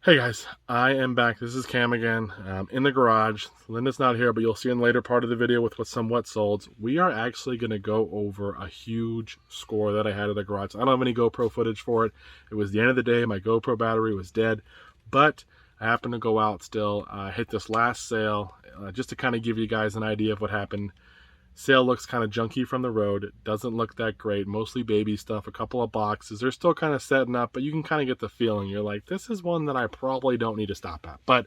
Hey guys, I am back. This is Cam again, in the garage. Linda's not here, but you'll see in the later part of the video with some what solds. We are actually going to go over a huge score that I had at the garage. I don't have any GoPro footage for it. It was the end of the day. My GoPro battery was dead, but I happened to go out still. Hit this last sale just to kind of give you guys an idea of what happened. Sale looks kind of junky from the road. It doesn't look that great. Mostly baby stuff, a couple of boxes. They're still kind of setting up, but you can kind of get the feeling. You're like, this is one that I probably don't need to stop at. But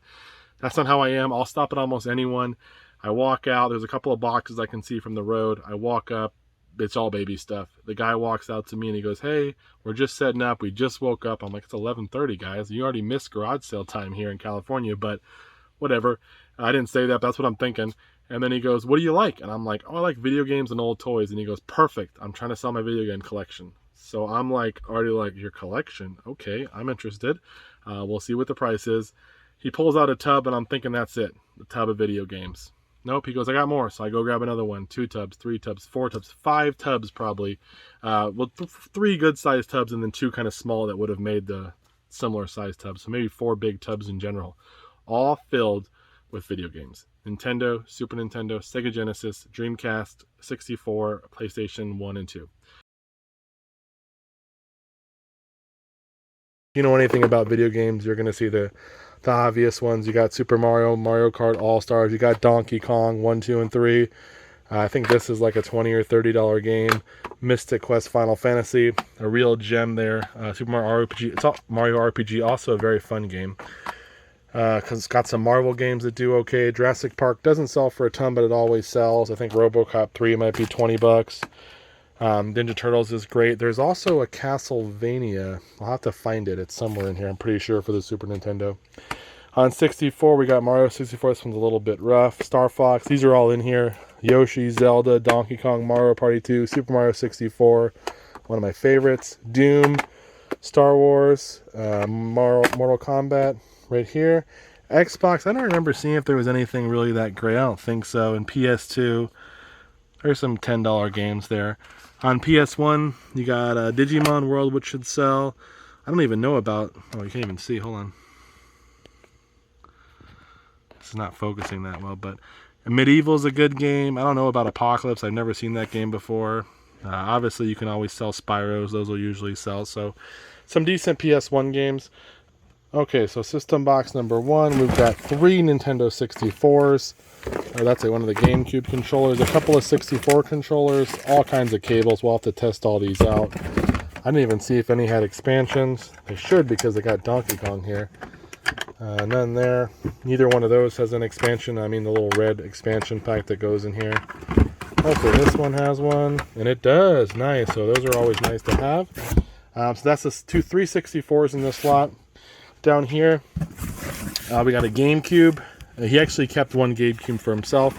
that's not how I am. I'll stop at almost anyone. I walk out. There's a couple of boxes I can see from the road. I walk up. It's all baby stuff. The guy walks out to me and he goes, hey, we're just setting up. We just woke up. I'm like, it's 11:30, guys. You already missed garage sale time here in California, but whatever. I didn't say that. That's what I'm thinking. And then he goes, what do you like? And I'm like, oh, I like video games and old toys. And he goes, perfect. I'm trying to sell my video game collection. So I'm like, already like, your collection? Okay, I'm interested. We'll see what the price is. He pulls out a tub and I'm thinking that's it. The tub of video games. Nope, he goes, I got more. So I go grab another one. 2 tubs, 3 tubs, 4 tubs, 5 tubs probably. Well, 3 good sized tubs and then 2 kind of small that would have made the similar sized tubs. So maybe 4 big tubs in general. All filled with video games. Nintendo, Super Nintendo, Sega Genesis, Dreamcast, 64, PlayStation 1 and 2. If you know anything about video games, you're going to see the obvious ones. You got Super Mario, Mario Kart All-Stars, you got Donkey Kong 1, 2, and 3. I think this is like a $20 or $30 game. Mystic Quest Final Fantasy, a real gem there. Super Mario RPG, it's all Mario RPG, also a very fun game. Because it's got some Marvel games that do okay. Jurassic Park doesn't sell for a ton, but it always sells. I think RoboCop 3 might be 20 bucks. Ninja Turtles is great. There's also a Castlevania. I'll have to find it. It's somewhere in here, I'm pretty sure, for the Super Nintendo. On 64, we got Mario 64. This one's a little bit rough. Star Fox. These are all in here. Yoshi, Zelda, Donkey Kong, Mario Party 2, Super Mario 64. One of my favorites. Doom, Star Wars, Mortal Kombat. Right here. Xbox, I don't remember seeing if there was anything really that great. I don't think so. And PS2, there's some $10 games there. On PS1, you got Digimon World, which should sell. I don't even know about... Oh, you can't even see. Hold on. This is not focusing that well, but Medieval's a good game. I don't know about Apocalypse. I've never seen that game before. Obviously, you can always sell Spyros. Those will usually sell. So, some decent PS1 games. Okay, so system box number 1, we've got 3 Nintendo 64s. Or that's one of the GameCube controllers, a couple of 64 controllers, all kinds of cables. We'll have to test all these out. I didn't even see if any had expansions. They should, because they got Donkey Kong here. None there. Neither one of those has an expansion. I mean the little red expansion pack that goes in here. Hopefully this one has one, and it does. Nice. So those are always nice to have. So that's the 3 64s in this slot. Down here, we got a GameCube. He actually kept one GameCube for himself.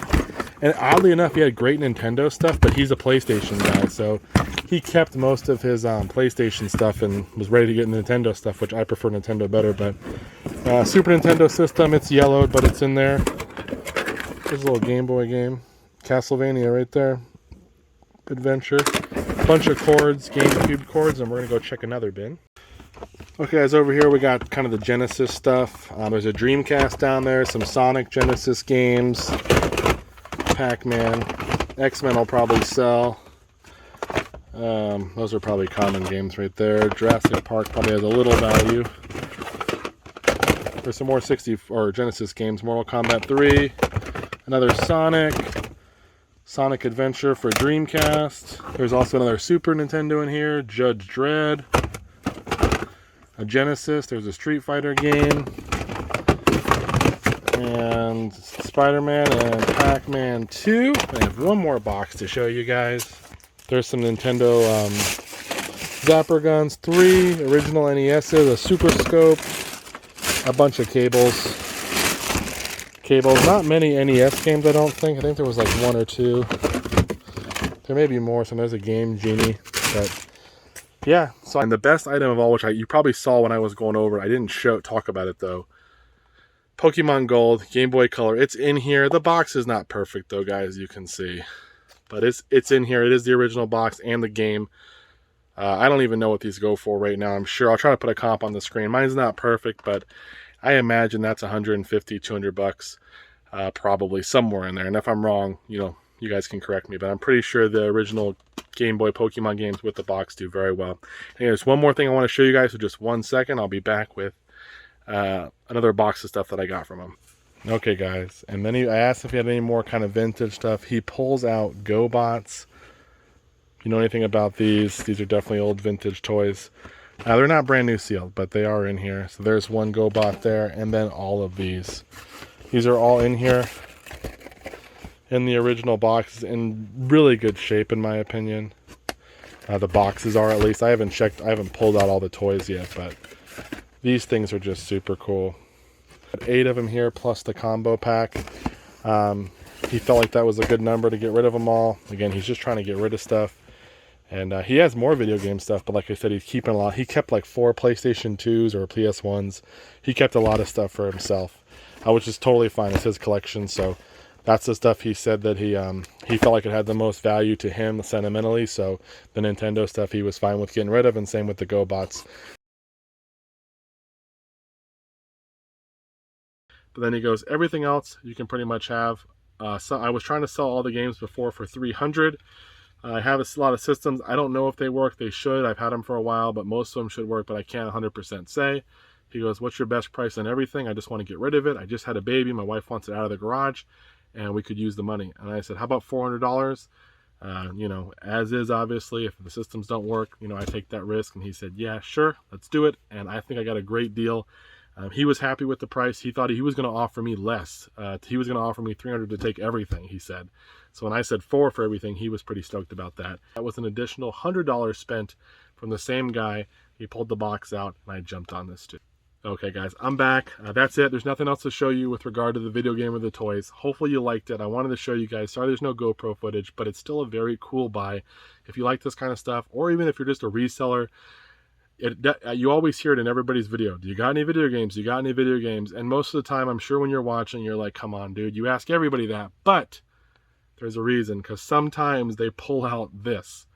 And oddly enough, he had great Nintendo stuff, but he's a PlayStation guy. So he kept most of his PlayStation stuff and was ready to get Nintendo stuff, which I prefer Nintendo better. But Super Nintendo system, it's yellowed, but it's in there. There's a little Game Boy game. Castlevania right there. Adventure. Bunch of cords, GameCube cords, and we're going to go check another bin. Okay guys, over here we got kind of the Genesis stuff. There's a Dreamcast down there, some Sonic Genesis games, Pac-Man, X-Men will probably sell. Those are probably common games right there. Jurassic Park probably has a little value. There's some more Genesis games, Mortal Kombat 3, another Sonic Adventure for Dreamcast. There's also another Super Nintendo in here, Judge Dredd. A Genesis, there's a Street Fighter game, and Spider-Man and Pac-Man 2. I have one more box to show you guys. There's some Nintendo Zapper Guns, 3 original NESs, a Super Scope, a bunch of cables. Not many NES games, I don't think. I think there was like 1 or 2. There may be more, so there's a Game Genie, but... yeah, so and the best item of all, which you probably saw when I was going over it, I didn't talk about it though. Pokemon Gold, Game Boy Color, it's in here. The box is not perfect though, guys, you can see. But it's in here. It is the original box and the game. I don't even know what these go for right now. I'm sure I'll try to put a comp on the screen. Mine's not perfect, but I imagine that's 150, 200 bucks, probably somewhere in there. And if I'm wrong, you guys can correct me, but I'm pretty sure the original Game Boy Pokemon games with the box do very well. And there's one more thing I want to show you guys, so just 1 second. I'll be back with another box of stuff that I got from him. Okay, guys, and then I asked if he had any more kind of vintage stuff. He pulls out GoBots. If you know anything about these are definitely old vintage toys. They're not brand new sealed, but they are in here. So there's one GoBot there, and then all of these. These are all in here in the original box, in really good shape in my opinion. The boxes are, at least. I haven't pulled out all the toys yet, but these things are just super cool. 8 of them here plus the combo pack. He felt like that was a good number to get rid of them all. Again, he's just trying to get rid of stuff. And he has more video game stuff, but like I said, he's keeping a lot. He kept like 4 PlayStation 2s or PS1s. He kept a lot of stuff for himself, which is totally fine. It's his collection, so that's the stuff he said that he felt like it had the most value to him sentimentally. So the Nintendo stuff he was fine with getting rid of, and same with the GoBots. But then he goes, everything else you can pretty much have. So I was trying to sell all the games before for $300. I have a lot of systems. I don't know if they work. They should. I've had them for a while, but most of them should work, but I can't 100% say. He goes, what's your best price on everything? I just want to get rid of it. I just had a baby. My wife wants it out of the garage, and we could use the money. And I said, how about $400? As is, obviously, if the systems don't work, I take that risk. And he said, yeah, sure, let's do it. And I think I got a great deal. He was happy with the price. He thought he was going to offer me less. He was going to offer me $300 to take everything, he said. So when I said $400 for everything, he was pretty stoked about that. That was an additional $100 spent from the same guy. He pulled the box out, and I jumped on this too. Okay, guys, I'm back. That's it. There's nothing else to show you with regard to the video game or the toys. Hopefully you liked it. I wanted to show you guys. Sorry there's no GoPro footage, but it's still a very cool buy. If you like this kind of stuff, or even if you're just a reseller, you always hear it in everybody's video. Do you got any video games? Do you got any video games? And most of the time, I'm sure when you're watching, you're like, come on, dude. You ask everybody that. But there's a reason, because sometimes they pull out this,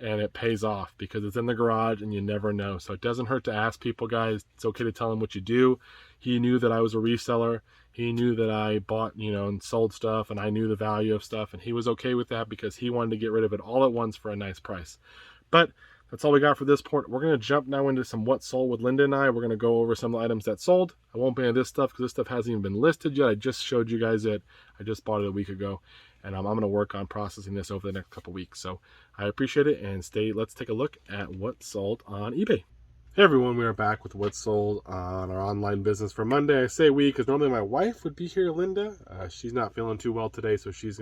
and it pays off because it's in the garage and you never know. So it doesn't hurt to ask people, guys. It's okay to tell them what you do. He knew that I was a reseller. He knew that I bought, and sold stuff, and I knew the value of stuff, and he was okay with that because he wanted to get rid of it all at once for a nice price. But that's all we got for this point. We're going to jump now into some what sold with Linda and I. We're going to go over some of the items that sold. I won't ban this stuff because this stuff hasn't even been listed yet. I just showed you guys it. I just bought it a week ago, and I'm going to work on processing this over the next couple weeks. So I appreciate it, and let's take a look at what sold on eBay. Hey everyone, we are back with what sold on our online business for Monday. I say we because normally my wife would be here, Linda. She's not feeling too well today, so she's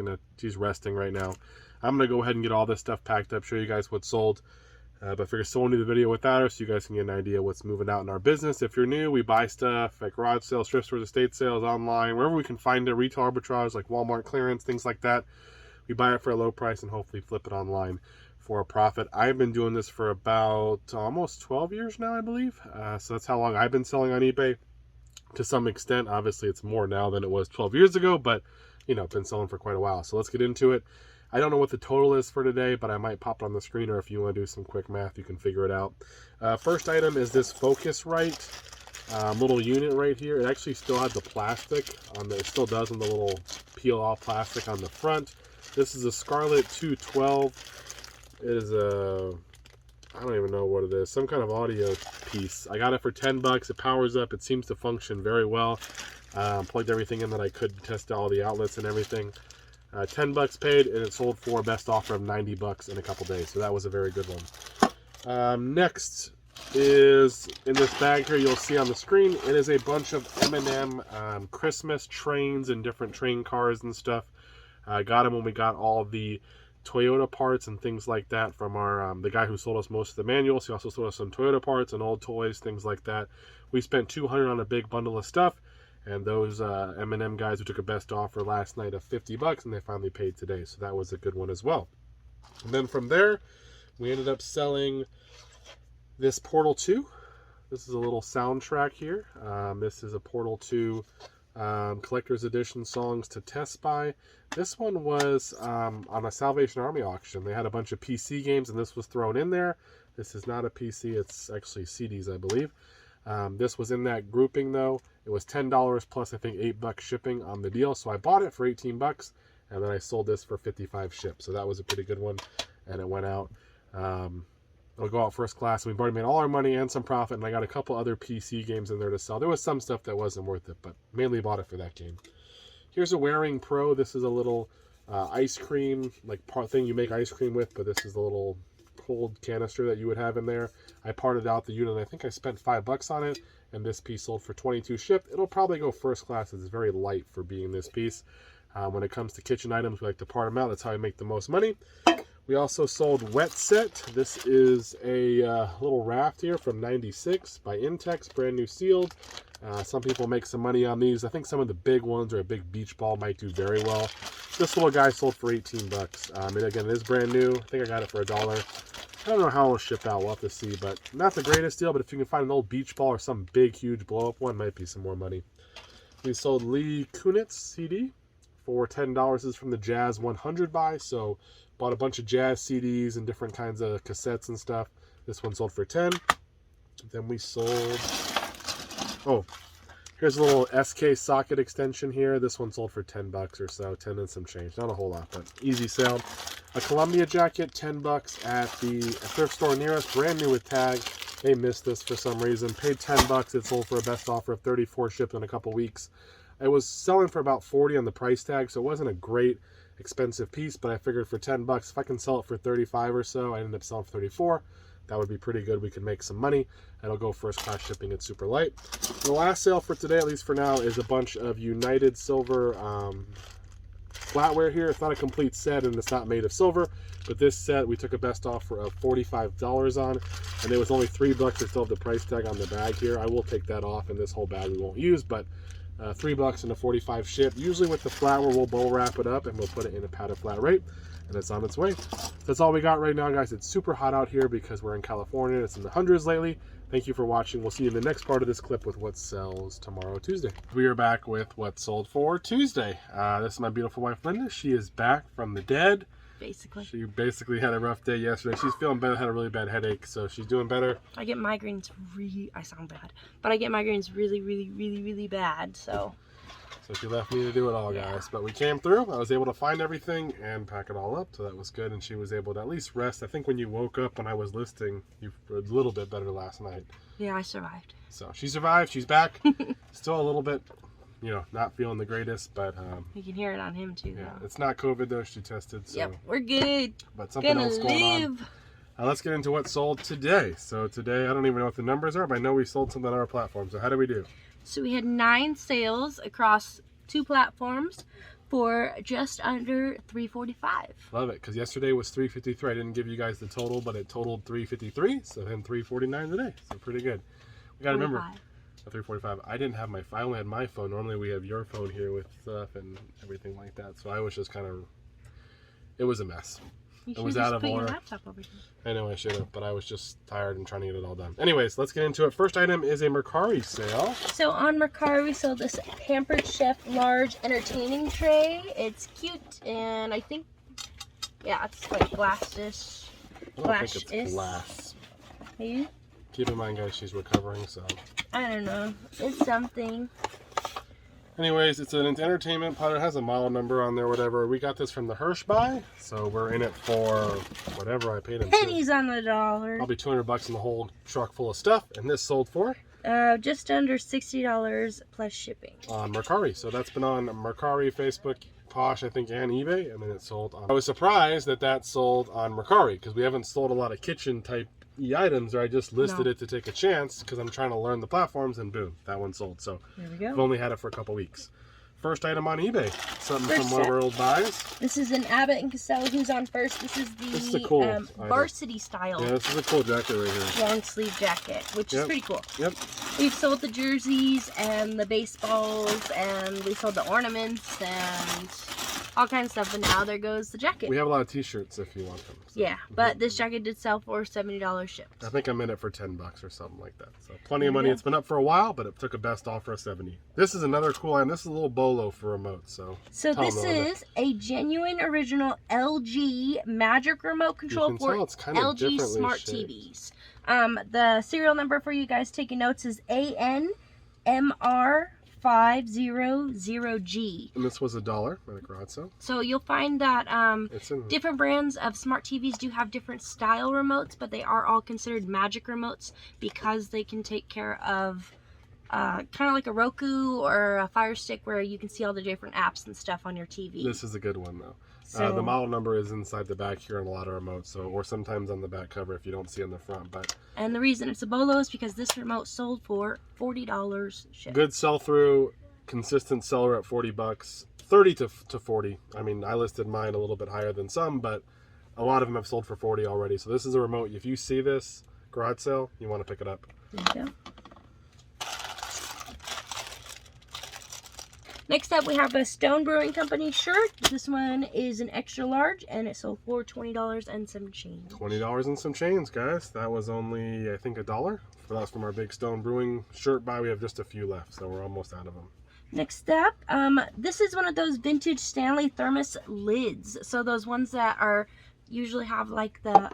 resting right now. I'm going to go ahead and get all this stuff packed up, show you guys what sold. But I figure still want to do the video without her so you guys can get an idea what's moving out in our business. If you're new, we buy stuff at garage sales, thrift stores, estate sales, online, wherever we can find it, retail arbitrage like Walmart clearance, things like that. We buy it for a low price and hopefully flip it online for a profit. I've been doing this for about almost 12 years now, I believe. So that's how long I've been selling on eBay. To some extent, obviously it's more now than it was 12 years ago, but been selling for quite a while. So let's get into it. I don't know what the total is for today, but I might pop it on the screen, or if you want to do some quick math, you can figure it out. First item is this Focusrite little unit right here. It actually still has the plastic on it still does on the little peel off plastic on the front. This is a Scarlett 212. It is I don't even know what it is, some kind of audio piece. I got it for 10 bucks. It powers up. It seems to function very well. Plugged everything in that I could, test all the outlets and everything. 10 bucks paid, and it sold for a best offer of 90 bucks in a couple days. So that was a very good one. Next is in this bag here, you'll see on the screen, it is a bunch of M&M Christmas trains and different train cars and stuff. I got them when we got all the Toyota parts and things like that from our the guy who sold us most of the manuals. He also sold us some Toyota parts and old toys, things like that. We spent $200 on a big bundle of stuff. And those M&M guys who took a best offer last night of 50 bucks, and they finally paid today. So that was a good one as well. And then from there, we ended up selling this Portal 2. This is a little soundtrack here. This is a Portal 2 collector's edition songs to test by. This one was on a Salvation Army auction. They had a bunch of PC games, and this was thrown in there. This is not a PC. It's actually CDs, I believe. This was in that grouping though. It was $10 plus I think $8 shipping on the deal. So I bought it for 18 bucks and then I sold this for 55 shipped. So that was a pretty good one and it went out. It'll go out first class. We've already made all our money and some profit, and I got a couple other PC games in there to sell. There was some stuff that wasn't worth it, but mainly bought it for that game. Here's a Waring Pro. This is a little ice cream, like thing you make ice cream with, but this is the little cold canister that you would have in there. I parted out the unit, and I think I spent $5 on it, and this piece sold for 22 shipped. It'll probably go first class. It's very light for being this piece. When it comes to kitchen items, we like to part them out. That's how I make the most money. We also sold Wet Set. This is a little raft here from '96 by Intex, brand new sealed. Some people make some money on these. I think some of the big ones or a big beach ball might do very well. This little guy sold for 18 bucks. And again, it is brand new. I think I got it for $1. I don't know how it'll ship out. We'll have to see, but not the greatest deal. But if you can find an old beach ball or some big, huge blow-up one, might be some more money. We sold Lee Kunitz CD for $10. This is from the Jazz 100 buy. So bought a bunch of jazz CDs and different kinds of cassettes and stuff. This one sold for 10. Then we sold, oh, here's a little SK socket extension here. This one sold for 10 bucks or so, 10 and some change. Not a whole lot, but easy sale. A Columbia jacket, 10 bucks at the thrift store near us, brand new with tag. They missed this for some reason. Paid 10 bucks. It sold for a best offer of 34 shipped in a couple weeks. It was selling for about 40 on the price tag, so it wasn't a great expensive piece, but I figured for 10 bucks, if I can sell it for 35 or so, I ended up selling for 34. That would be pretty good. We could make some money. It'll go first class shipping. It's super light. The last sale for today, at least for now, is a bunch of United Silver flatware here. It's not a complete set and it's not made of silver, but this set we took a best offer of $45 on, and it was only $3. I still have the price tag on the bag here. I will take that off, and this whole bag we won't use, but $3 and a 45 ship. Usually with the flatware, we'll bowl wrap it up and we'll put it in a padded flat rate, and it's on its way. That's all we got right now, guys. It's super hot out here because we're in California. It's in the hundreds lately. Thank you for watching. We'll see you in the next part of this clip with what sells tomorrow, Tuesday. We are back with what sold for Tuesday. This is my beautiful wife, Linda. She is back from the dead. Basically. She basically had a rough day yesterday. She's feeling better, had a really bad headache, so she's doing better. I get migraines I sound bad, but I get migraines really bad, so. So she left me to do it all, guys. But we came through. I was able to find everything and pack it all up, so that was good. And she was able to at least rest. I think when you woke up when I was listing, you were a little bit better last night. Yeah, I survived. So she survived. She's back. Still a little bit, you know, not feeling the greatest, but you can hear it on him too. Yeah, though. it's not COVID though. She tested. So. Yep, we're good. But something else going on. Now let's get into what sold today. So today, I don't even know what the numbers are, but I know we sold something on our platform. So how do we do? So we had 9 sales across 2 platforms for just under $345. Love it, because yesterday was $353. I didn't give you guys the total, but it totaled $353. So then $349 today. So pretty good. We got to remember. $345. I didn't have I only had my phone. Normally we have your phone here with stuff and everything like that. So I was just kind of, it was a mess. It was out of order. Your laptop over here. I know I should have, but I was just tired and trying to get it all done. Anyways, let's get into it. First item is a Mercari sale. So on Mercari, we sold this Pampered Chef large entertaining tray. It's cute, and I think, yeah, it's like glass-ish. I don't think it's glass. Maybe? Keep in mind, guys, she's recovering, so. I don't know. It's something. Anyways, it's an entertainment pot. It has a model number on there, whatever. We got this from the Hirsch buy, so we're in it for whatever I paid him. Pennies on the dollar. Probably $200 in the whole truck full of stuff, and this sold for? Just under $60 plus shipping. On Mercari. So that's been on Mercari, Facebook, Posh, I think, and eBay, and then it sold on. I was surprised that that sold on Mercari because we haven't sold a lot of kitchen type items, or I just listed it to take a chance because I'm trying to learn the platforms, and boom, that one sold. So there we go. I've only had it for a couple weeks. First item on eBay, something from one of our old buys. This is an Abbott and Costello who's on first. This is the cool varsity style. Yeah, this is a cool jacket right here. Long sleeve jacket, which is pretty cool. Yep. We've sold the jerseys and the baseballs, and we sold the ornaments and all kinds of stuff. But now there goes the jacket. We have a lot of t-shirts if you want them. So. Yeah, but this jacket did sell for $70 shipped. I think I'm in it for $10 or something like that. So plenty of money. It's been up for a while, but it took a best offer of $70. This is another cool item. This is a little bolo for remote. So this is a genuine original LG Magic Remote Control for LG Smart TVs. The serial number for you guys taking notes is ANMR500G. And this was $1 at a garage sale. So you'll find that different brands of smart TVs do have different style remotes, but they are all considered magic remotes because they can take care of kind of like a Roku or a Fire Stick where you can see all the different apps and stuff on your TV. This is a good one though. So, the model number is inside the back here on a lot of remotes, or sometimes on the back cover if you don't see on the front. And the reason it's a bolo is because this remote sold for $40 shipped. Good sell-through, consistent seller at $40, 30 to 40. I mean, I listed mine a little bit higher than some, but a lot of them have sold for 40 already. So this is a remote. If you see this garage sale, you want to pick it up. There you go. Next up, we have a Stone Brewing Company shirt. This one is an extra large, and it sold for $20 and some change. $20 and some change, guys. That was only, I think, $1. That's from our big Stone Brewing shirt buy. We have just a few left, so we're almost out of them. Next up, this is one of those vintage Stanley thermos lids. So those ones that are usually have like the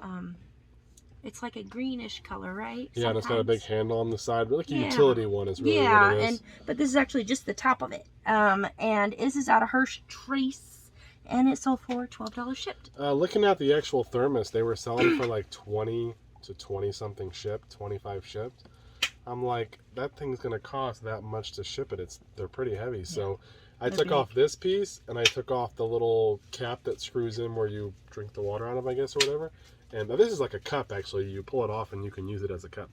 it's like a greenish color, right? Yeah, and it's got a big handle on the side, but like a utility one is really what it is. But this is actually just the top of it. And this is out of Hirsch Trace, and it sold for $12 shipped. Looking at the actual thermos, they were selling for like 20 to 20 something shipped, 25 shipped. I'm like, that thing's gonna cost that much to ship it. They're pretty heavy. Yeah. So I took off this piece, and I took off the little cap that screws in where you drink the water out of, I guess, or whatever. And this is like a cup, actually. You pull it off and you can use it as a cup.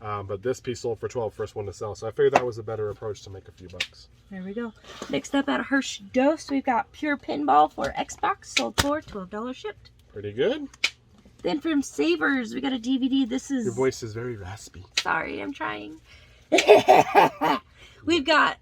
But this piece sold for $12, first one to sell. So I figured that was a better approach to make a few bucks. There we go. Next up at Hirsch Dose, we've got Pure Pinball for Xbox, sold for $12 shipped. Pretty good. Then from Savers, we got a DVD. This is... Your voice is very raspy. Sorry, I'm trying. We've got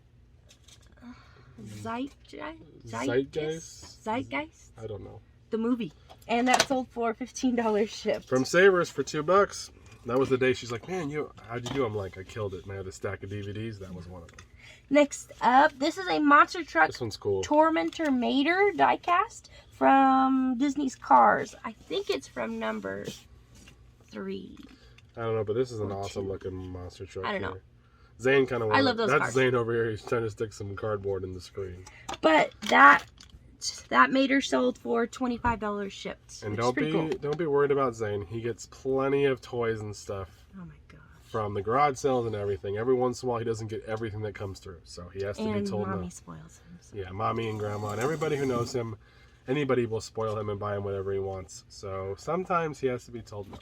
Zeitgeist? Zeitgeist? I don't know. The movie. And that sold for $15 shipped. From Savers for $2. That was the day she's like, man, how'd you do? I'm like, I killed it, man. I had a stack of DVDs. That was one of them. Next up, this is a Monster Truck this one's cool. Tormentor Mater diecast from Disney's Cars. I think it's from number 3. I don't know, but this is an awesome looking monster truck. I don't know. Zane kind of. I love those cars. That's Zane over here. He's trying to stick some cardboard in the screen. But that Mater sold for $25 shipped. And don't be worried about Zane. He gets plenty of toys and stuff. Oh my gosh. From the garage sales and everything. Every once in a while, he doesn't get everything that comes through, so he has to be told no. And Mommy spoils him. So. Yeah, Mommy and Grandma and everybody who knows him. Anybody will spoil him and buy him whatever he wants. So sometimes he has to be told no.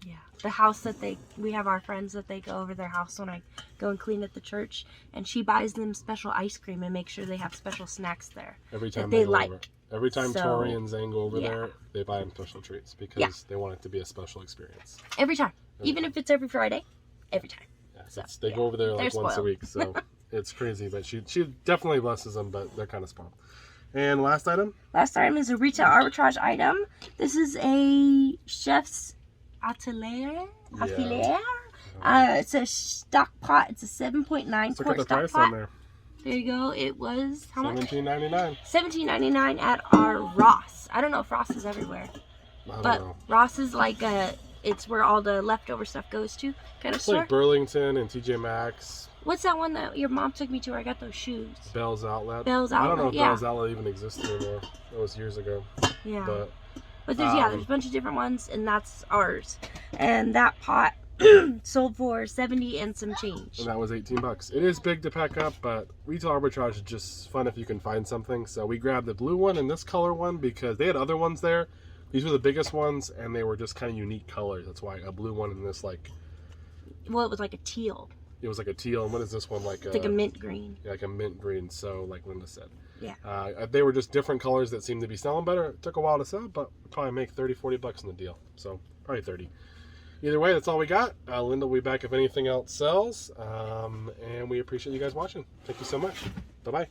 Yeah, the house that we have our friends that they go over their house when I go and clean at the church, and she buys them special ice cream and makes sure they have special snacks there. Every time they like. Over. Every time Tori and Zane go over there, they buy them special treats because they want it to be a special experience. Every time. Even if it's every Friday, every time. Yeah, so they go over there like once a week, so it's crazy. But she definitely blesses them, but they're kind of spoiled. And last item? Last item is a retail arbitrage item. This is a Chef's Atelier. It's a stock pot. It's a 7.9 quart stock pot. There you go. It was how much? $17.99. $17.99 at our Ross. I don't know if Ross is everywhere, but Ross is like it's where all the leftover stuff goes to kind of store. It's like Burlington and TJ Maxx. What's that one that your mom took me to where I got those shoes? Bell's Outlet. Bell's Outlet. I don't know if Bell's Outlet even exists anymore. That was years ago. Yeah. But there's there's a bunch of different ones, and that's ours. And that pot sold for 70 and some change. And that was $18. It is big to pack up, but retail arbitrage is just fun if you can find something. So we grabbed the blue one and this color one because they had other ones there. These were the biggest ones, and they were just kind of unique colors. That's why a blue one and this like. Well, it was like a teal. It was like a teal, and what is this one like? It's like a mint green. Yeah, like a mint green. So, like Linda said. Yeah. They were just different colors that seemed to be selling better. It took a while to sell, but we'll probably make $30-40 in the deal. So probably 30. Either way, that's all we got. Linda will be back if anything else sells. And we appreciate you guys watching. Thank you so much. Bye-bye.